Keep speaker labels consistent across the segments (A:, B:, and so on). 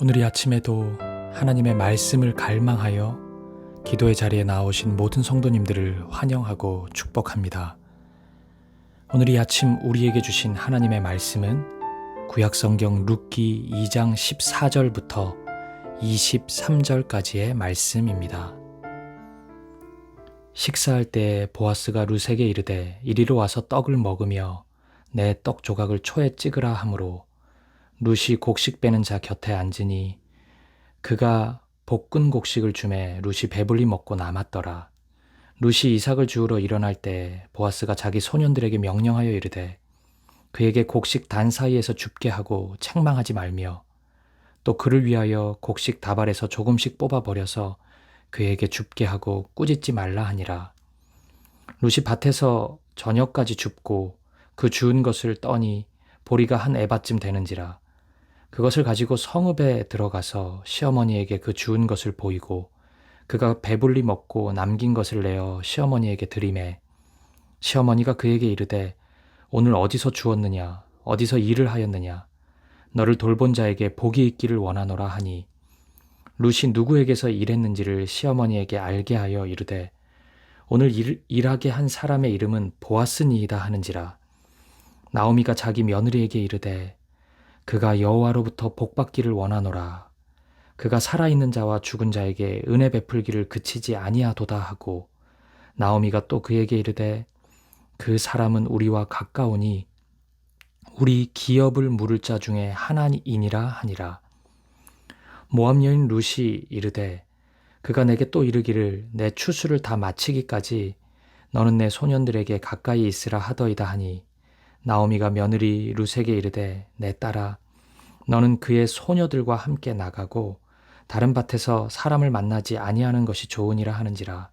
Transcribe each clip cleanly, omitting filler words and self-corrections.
A: 오늘 이 아침에도 하나님의 말씀을 갈망하여 기도의 자리에 나오신 모든 성도님들을 환영하고 축복합니다. 오늘 이 아침 우리에게 주신 하나님의 말씀은 구약성경 룻기 2장 14절부터 23절까지의 말씀입니다. 식사할 때 보아스가 룻에게 이르되 이리로 와서 떡을 먹으며 내 떡 조각을 초에 찍으라 하므로 룻이 곡식 빼는 자 곁에 앉으니 그가 볶은 곡식을 주매 룻이 배불리 먹고 남았더라. 룻이 이삭을 주우러 일어날 때 보아스가 자기 소년들에게 명령하여 이르되 그에게 곡식 단 사이에서 줍게 하고 책망하지 말며 또 그를 위하여 곡식 다발에서 조금씩 뽑아버려서 그에게 줍게 하고 꾸짖지 말라 하니라. 룻이 밭에서 저녁까지 줍고 그 주운 것을 떠니 보리가 한 에바쯤 되는지라. 그것을 가지고 성읍에 들어가서 시어머니에게 그 주운 것을 보이고 그가 배불리 먹고 남긴 것을 내어 시어머니에게 드리매 시어머니가 그에게 이르되 오늘 어디서 주었느냐 어디서 일을 하였느냐 너를 돌본 자에게 복이 있기를 원하노라 하니 룻이 누구에게서 일했는지를 시어머니에게 알게 하여 이르되 오늘 일하게 한 사람의 이름은 보아스니이다 하는지라. 나오미가 자기 며느리에게 이르되 그가 여호와로부터 복받기를 원하노라. 그가 살아있는 자와 죽은 자에게 은혜 베풀기를 그치지 아니하도다 하고 나오미가 또 그에게 이르되 그 사람은 우리와 가까우니 우리 기업을 물을 자 중에 하나이니라 하니라. 모압 여인 룻이 이르되 그가 내게 또 이르기를 내 추수를 다 마치기까지 너는 내 소년들에게 가까이 있으라 하더이다 하니 나오미가 며느리 룻에게 이르되 내 딸아 너는 그의 소녀들과 함께 나가고 다른 밭에서 사람을 만나지 아니하는 것이 좋으니라 하는지라.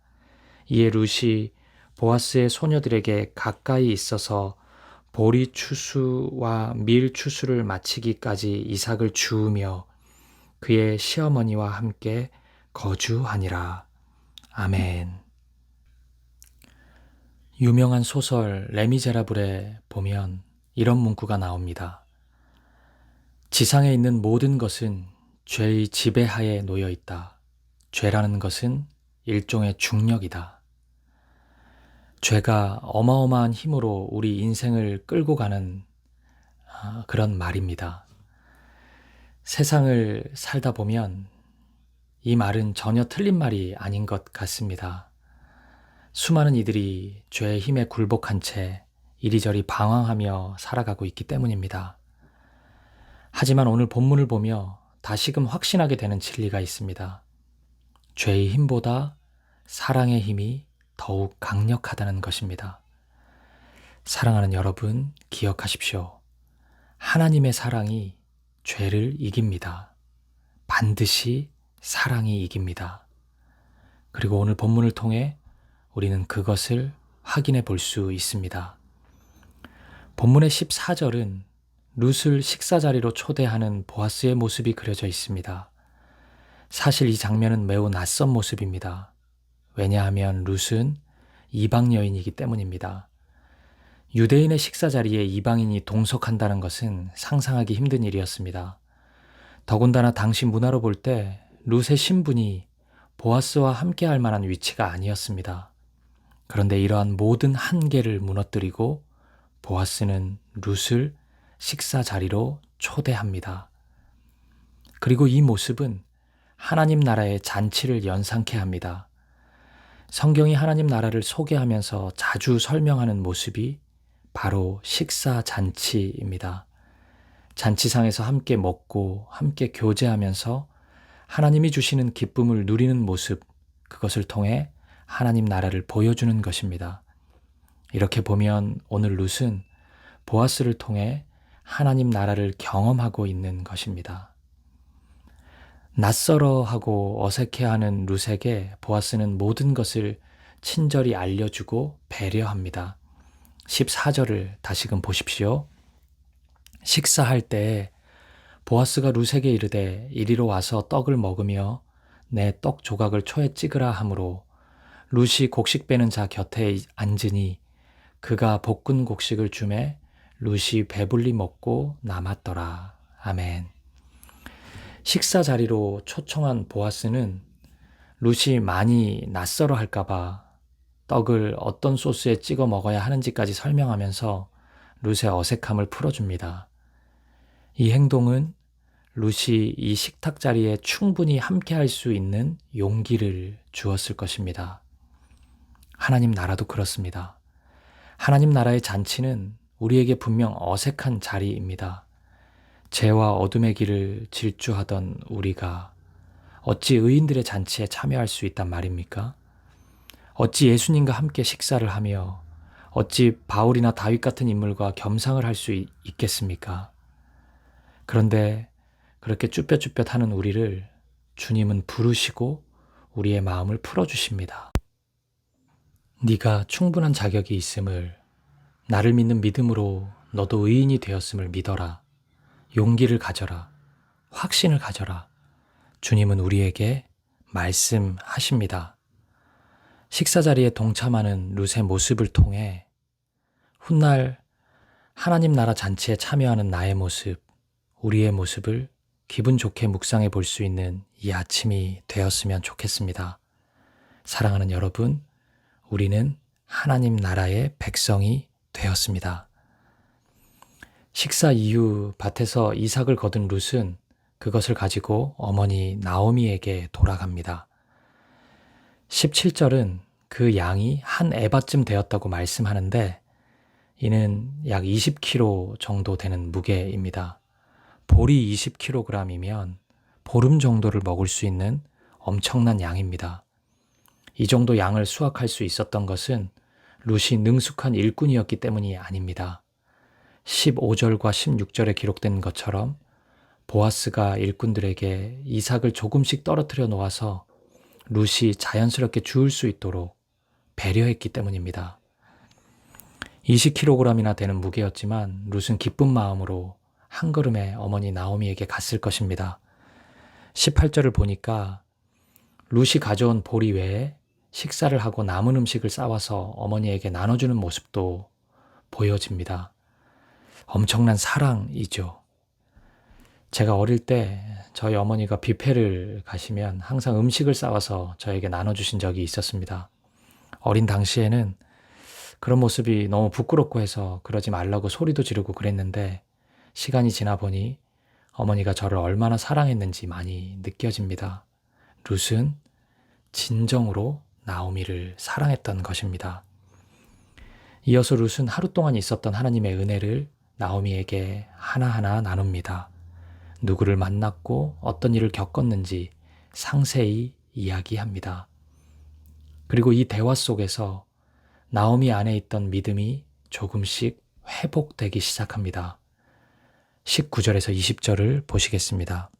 A: 이에 룻이 보아스의 소녀들에게 가까이 있어서 보리 추수와 밀 추수를 마치기까지 이삭을 주우며 그의 시어머니와 함께 거주하니라. 아멘. 유명한 소설 레미제라블에 보면 이런 문구가 나옵니다. 지상에 있는 모든 것은 죄의 지배하에 놓여 있다. 죄라는 것은 일종의 중력이다. 죄가 어마어마한 힘으로 우리 인생을 끌고 가는 그런 말입니다. 세상을 살다 보면 이 말은 전혀 틀린 말이 아닌 것 같습니다. 수많은 이들이 죄의 힘에 굴복한 채 이리저리 방황하며 살아가고 있기 때문입니다. 하지만 오늘 본문을 보며 다시금 확신하게 되는 진리가 있습니다. 죄의 힘보다 사랑의 힘이 더욱 강력하다는 것입니다. 사랑하는 여러분, 기억하십시오. 하나님의 사랑이 죄를 이깁니다. 반드시 사랑이 이깁니다. 그리고 오늘 본문을 통해 우리는 그것을 확인해 볼 수 있습니다. 본문의 14절은 룻을 식사 자리로 초대하는 보아스의 모습이 그려져 있습니다. 사실 이 장면은 매우 낯선 모습입니다. 왜냐하면 룻은 이방 여인이기 때문입니다. 유대인의 식사 자리에 이방인이 동석한다는 것은 상상하기 힘든 일이었습니다. 더군다나 당시 문화로 볼 때 룻의 신분이 보아스와 함께할 만한 위치가 아니었습니다. 그런데 이러한 모든 한계를 무너뜨리고 보아스는 룻을 식사 자리로 초대합니다. 그리고 이 모습은 하나님 나라의 잔치를 연상케 합니다. 성경이 하나님 나라를 소개하면서 자주 설명하는 모습이 바로 식사 잔치입니다. 잔치상에서 함께 먹고 함께 교제하면서 하나님이 주시는 기쁨을 누리는 모습, 그것을 통해 하나님 나라를 보여주는 것입니다. 이렇게 보면 오늘 룻은 보아스를 통해 하나님 나라를 경험하고 있는 것입니다. 낯설어하고 어색해하는 룻에게 보아스는 모든 것을 친절히 알려주고 배려합니다. 14절을 다시금 보십시오. 식사할 때 보아스가 룻에게 이르되 이리로 와서 떡을 먹으며 내 떡 조각을 초에 찍으라 하므로 룻이 곡식 빼는 자 곁에 앉으니 그가 볶은 곡식을 주매 룻이 배불리 먹고 남았더라. 아멘. 식사 자리로 초청한 보아스는 룻이 많이 낯설어 할까봐 떡을 어떤 소스에 찍어 먹어야 하는지까지 설명하면서 룻의 어색함을 풀어줍니다. 이 행동은 룻이 이 식탁 자리에 충분히 함께할 수 있는 용기를 주었을 것입니다. 하나님 나라도 그렇습니다. 하나님 나라의 잔치는 우리에게 분명 어색한 자리입니다. 죄와 어둠의 길을 질주하던 우리가 어찌 의인들의 잔치에 참여할 수 있단 말입니까? 어찌 예수님과 함께 식사를 하며 어찌 바울이나 다윗 같은 인물과 겸상을 할 수 있겠습니까? 그런데 그렇게 쭈뼛쭈뼛하는 우리를 주님은 부르시고 우리의 마음을 풀어주십니다. 네가 충분한 자격이 있음을, 나를 믿는 믿음으로 너도 의인이 되었음을 믿어라. 용기를 가져라. 확신을 가져라. 주님은 우리에게 말씀하십니다. 식사 자리에 동참하는 룻의 모습을 통해 훗날 하나님 나라 잔치에 참여하는 나의 모습, 우리의 모습을 기분 좋게 묵상해 볼 수 있는 이 아침이 되었으면 좋겠습니다. 사랑하는 여러분, 우리는 하나님 나라의 백성이 되었습니다. 식사 이후 밭에서 이삭을 거둔 룻은 그것을 가지고 어머니 나오미에게 돌아갑니다. 17절은 그 양이 한 에바쯤 되었다고 말씀하는데 이는 약 20kg 정도 되는 무게입니다. 보리 20kg이면 보름 정도를 먹을 수 있는 엄청난 양입니다. 이 정도 양을 수확할 수 있었던 것은 룻이 능숙한 일꾼이었기 때문이 아닙니다. 15절과 16절에 기록된 것처럼 보아스가 일꾼들에게 이삭을 조금씩 떨어뜨려 놓아서 룻이 자연스럽게 주울 수 있도록 배려했기 때문입니다. 20kg이나 되는 무게였지만 룻은 기쁜 마음으로 한 걸음에 어머니 나오미에게 갔을 것입니다. 18절을 보니까 룻이 가져온 보리 외에 식사를 하고 남은 음식을 싸와서 어머니에게 나눠주는 모습도 보여집니다. 엄청난 사랑이죠. 제가 어릴 때 저희 어머니가 뷔페를 가시면 항상 음식을 싸와서 저에게 나눠주신 적이 있었습니다. 어린 당시에는 그런 모습이 너무 부끄럽고 해서 그러지 말라고 소리도 지르고 그랬는데 시간이 지나 보니 어머니가 저를 얼마나 사랑했는지 많이 느껴집니다. 룻은 진정으로 나오미를 사랑했던 것입니다. 이어서 룻은 하루 동안 있었던 하나님의 은혜를 나오미에게 하나하나 나눕니다. 누구를 만났고 어떤 일을 겪었는지 상세히 이야기합니다. 그리고 이 대화 속에서 나오미 안에 있던 믿음이 조금씩 회복되기 시작합니다. 19절에서 20절을 보시겠습니다.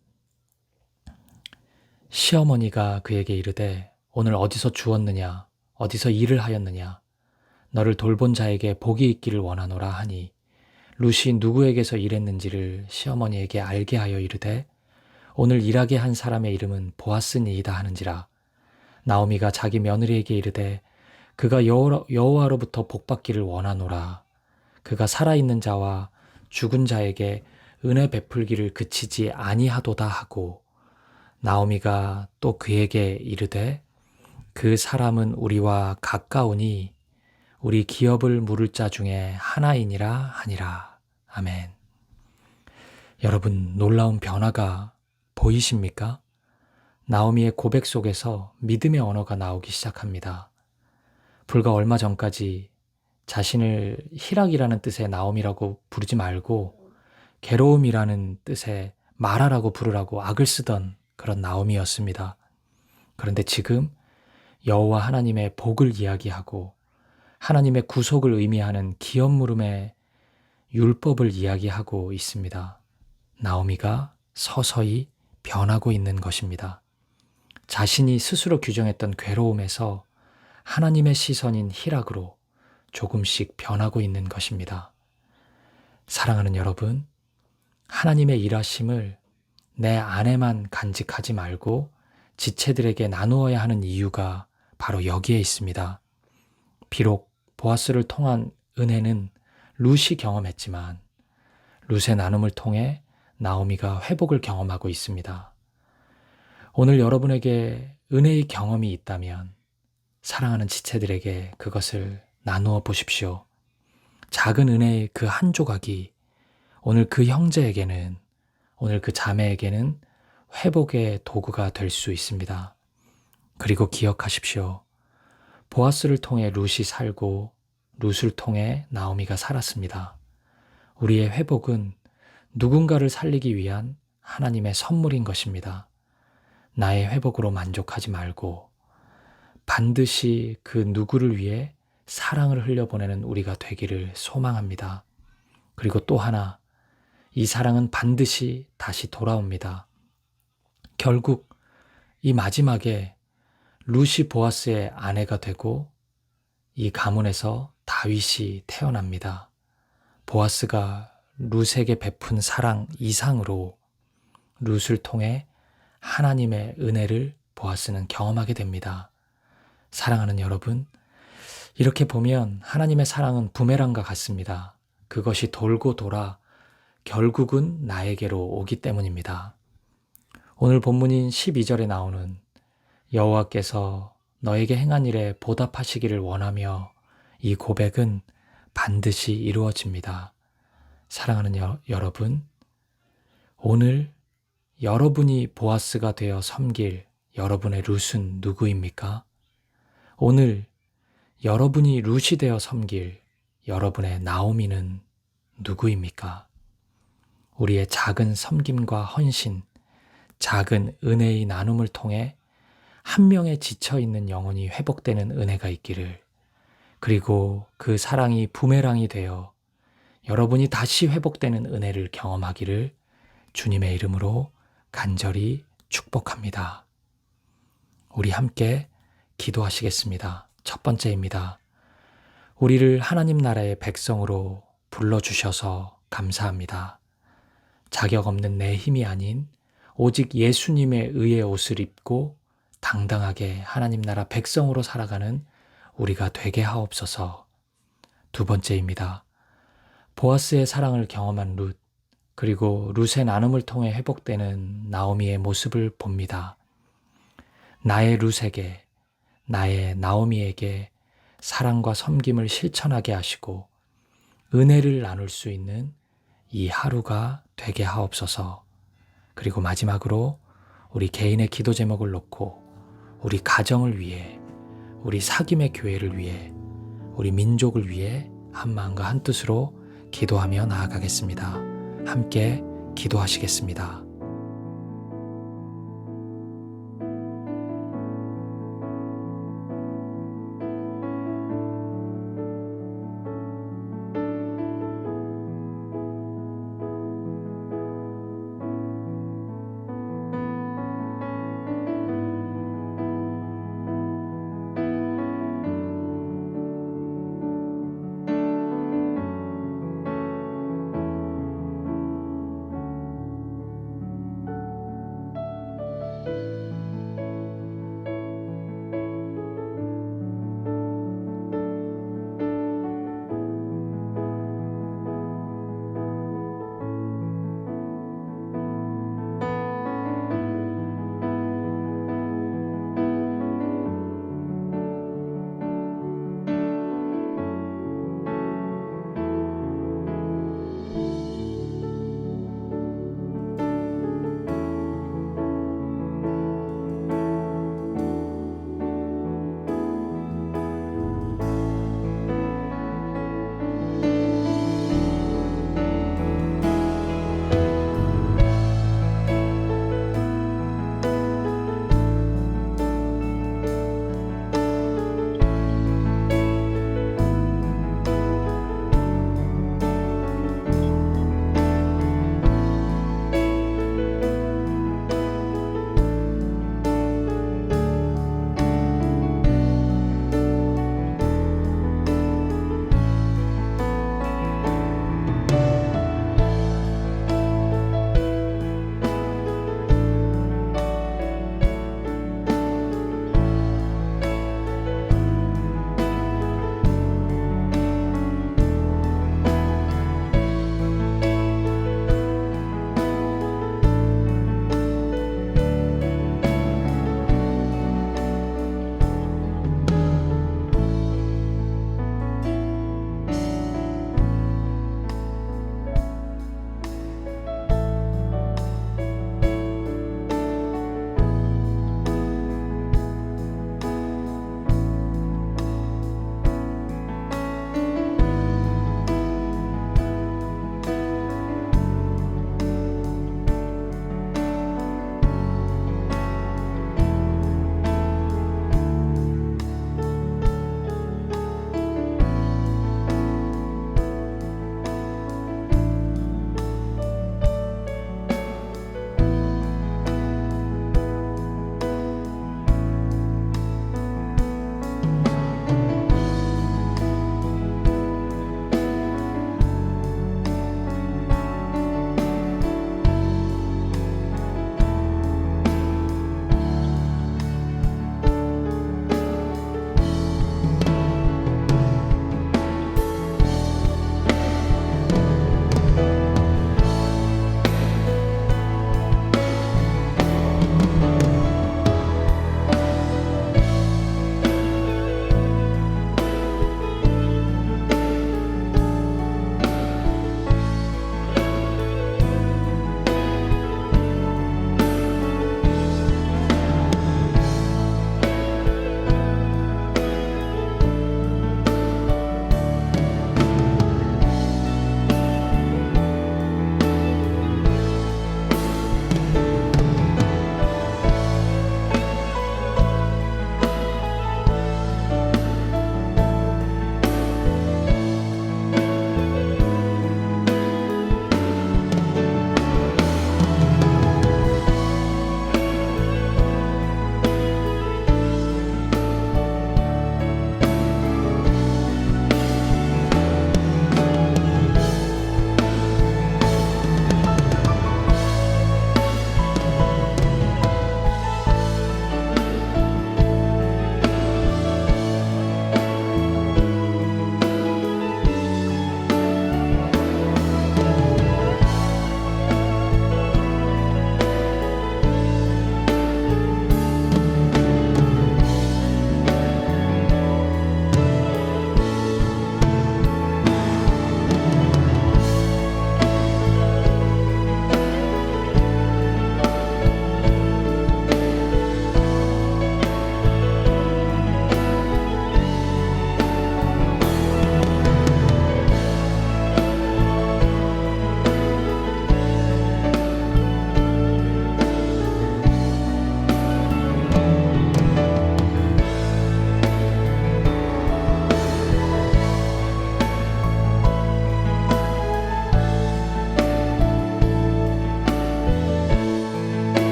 A: 시어머니가 그에게 이르되 오늘 어디서 주었느냐 어디서 일을 하였느냐 너를 돌본 자에게 복이 있기를 원하노라 하니 룻이 누구에게서 일했는지를 시어머니에게 알게 하여 이르되 오늘 일하게 한 사람의 이름은 보아스니이다 하는지라. 나오미가 자기 며느리에게 이르되 그가 여호와로부터 복받기를 원하노라. 그가 살아있는 자와 죽은 자에게 은혜 베풀기를 그치지 아니하도다 하고 나오미가 또 그에게 이르되 그 사람은 우리와 가까우니 우리 기업을 물을 자 중에 하나이니라 하니라. 아멘. 여러분, 놀라운 변화가 보이십니까? 나오미의 고백 속에서 믿음의 언어가 나오기 시작합니다. 불과 얼마 전까지 자신을 희락이라는 뜻의 나오미라고 부르지 말고 괴로움이라는 뜻의 마라라고 부르라고 악을 쓰던 그런 나오미였습니다. 그런데 지금 여호와 하나님의 복을 이야기하고 하나님의 구속을 의미하는 기업 물음의 율법을 이야기하고 있습니다. 나오미가 서서히 변하고 있는 것입니다. 자신이 스스로 규정했던 괴로움에서 하나님의 시선인 희락으로 조금씩 변하고 있는 것입니다. 사랑하는 여러분, 하나님의 일하심을 내 안에만 간직하지 말고 지체들에게 나누어야 하는 이유가 바로 여기에 있습니다. 비록 보아스를 통한 은혜는 룻이 경험했지만 룻의 나눔을 통해 나오미가 회복을 경험하고 있습니다. 오늘 여러분에게 은혜의 경험이 있다면 사랑하는 지체들에게 그것을 나누어 보십시오. 작은 은혜의 그 한 조각이 오늘 그 형제에게는, 오늘 그 자매에게는 회복의 도구가 될 수 있습니다. 그리고 기억하십시오. 보아스를 통해 룻이 살고 룻을 통해 나오미가 살았습니다. 우리의 회복은 누군가를 살리기 위한 하나님의 선물인 것입니다. 나의 회복으로 만족하지 말고 반드시 그 누구를 위해 사랑을 흘려보내는 우리가 되기를 소망합니다. 그리고 또 하나, 이 사랑은 반드시 다시 돌아옵니다. 결국 이 마지막에 룻이 보아스의 아내가 되고 이 가문에서 다윗이 태어납니다. 보아스가 룻에게 베푼 사랑 이상으로 룻을 통해 하나님의 은혜를 보아스는 경험하게 됩니다. 사랑하는 여러분, 이렇게 보면 하나님의 사랑은 부메랑과 같습니다. 그것이 돌고 돌아 결국은 나에게로 오기 때문입니다. 오늘 본문인 12절에 나오는 여호와께서 너에게 행한 일에 보답하시기를 원하며, 이 고백은 반드시 이루어집니다. 사랑하는 여러분, 오늘 여러분이 보아스가 되어 섬길 여러분의 룻은 누구입니까? 오늘 여러분이 룻이 되어 섬길 여러분의 나오미는 누구입니까? 우리의 작은 섬김과 헌신, 작은 은혜의 나눔을 통해 한 명의 지쳐있는 영혼이 회복되는 은혜가 있기를, 그리고 그 사랑이 부메랑이 되어 여러분이 다시 회복되는 은혜를 경험하기를 주님의 이름으로 간절히 축복합니다. 우리 함께 기도하시겠습니다. 첫 번째입니다. 우리를 하나님 나라의 백성으로 불러주셔서 감사합니다. 자격 없는 내 힘이 아닌 오직 예수님의 의의 옷을 입고 당당하게 하나님 나라 백성으로 살아가는 우리가 되게 하옵소서. 두 번째입니다. 보아스의 사랑을 경험한 룻, 그리고 룻의 나눔을 통해 회복되는 나오미의 모습을 봅니다. 나의 룻에게, 나의 나오미에게 사랑과 섬김을 실천하게 하시고 은혜를 나눌 수 있는 이 하루가 되게 하옵소서. 그리고 마지막으로 우리 개인의 기도 제목을 놓고 우리 가정을 위해, 우리 사귐의 교회를 위해, 우리 민족을 위해 한 마음과 한 뜻으로 기도하며 나아가겠습니다. 함께 기도하시겠습니다.